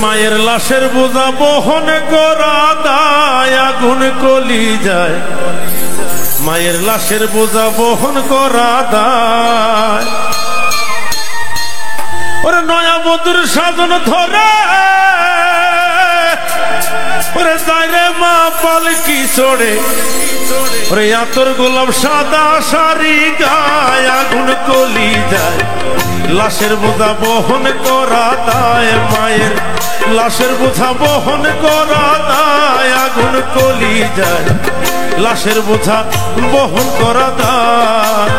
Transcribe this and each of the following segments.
মায়ের লাশের বোঝা বহন করা দায় আগুন কলি যায় মায়ের লাশের বোঝা বহন করা দায় ওরে নয়া বধুর সাজন ধরে ওরে যায় রে মা পালকি চড়ে ওরে আতর গোলাপ সাদা শাড়ি গায় আগুন কলি যায় লাশের বোঝা বহন করা দায় মায়ের লাশের বোঝা বহন করা দায় আগুন কলি যায় লাশের বোঝা বহন করা দায়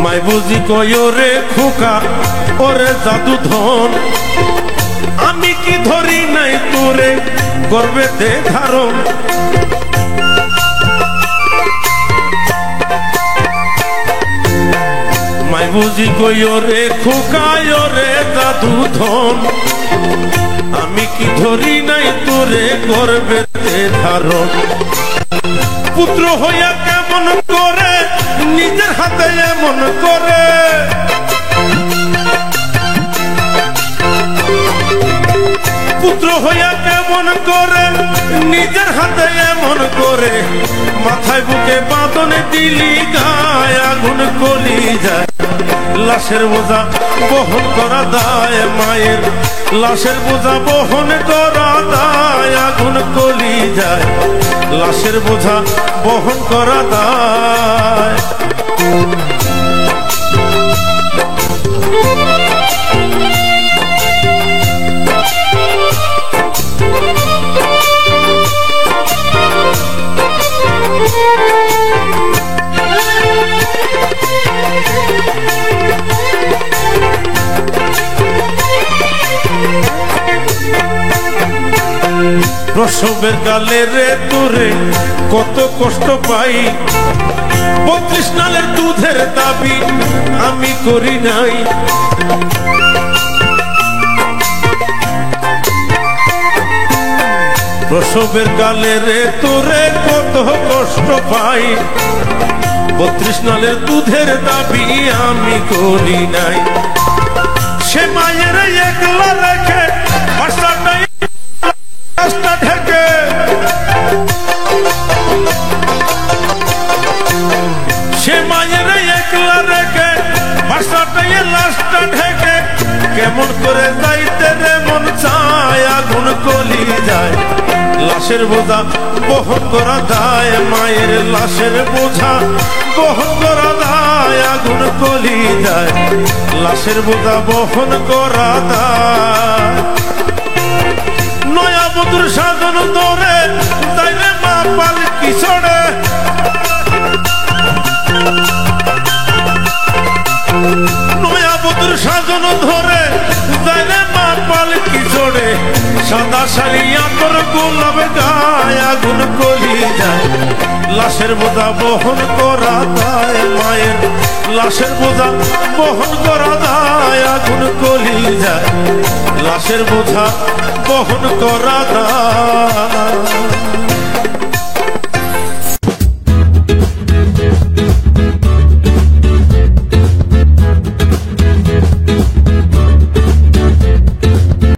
মাই বুঝি কয় রে খোকা ওরে জাদু ধন আমি কি ধরি নাই তোরে গর্বেতে ধারণ মাই বুঝি কয় রে খোকা ওরে জাদু ধন আমি কি ধরি নাই তোরে গর্বেতে ধারণ পুত্র হইয়া কেমন করে নিজের হাতে এমন করে পুত্র হইয়া কেমন করে নিজের হাতে এমন করে মাথায় বুকে বাঁধন দিলি গায় আগুন কলি যায় লাশের বোঝা বহন করা দায় মায়ের লাশের বোঝা বহন করা দায় আগুন কলি যায় লাশের বোঝা বহন করা দায় প্রসবের কালে রে তোরে কত কষ্ট পাই 32 নালের দুধের দাবি আমি করি নাই প্রসবের কালে রে তোরে কত কষ্ট পাই 32 নালের দুধের দাবি আমি করি নাই সে মায়ের একলা রেখে বাসাটাই ঢেকে সে মায়ের একলা রেখে বাসাটাই লাশটা ঢেকে কেমন করে যাইতে রে মন চায় আগুন কলি যায় লাশের বোঝা বহন করা দায় মায়ের লাশের বোঝা বহন করা দায় আগুন কলি যায় লাশের বোঝা বহন করা দায় নয়া বধুর সাজন ধরে যাই রে মা পালকি চড়ে নয়া বধুর সাজন ধরে যাই রে মা পালকি চড়ে সাদা শাড়ি আতর গোলাপ গায় আগুন কলি যায় লাশের বোঝা বহন করা দায় মায়ের লাশের বোঝা বহন করা দায় আগুন কলি যায় লাশের বোঝা বহন করা দায়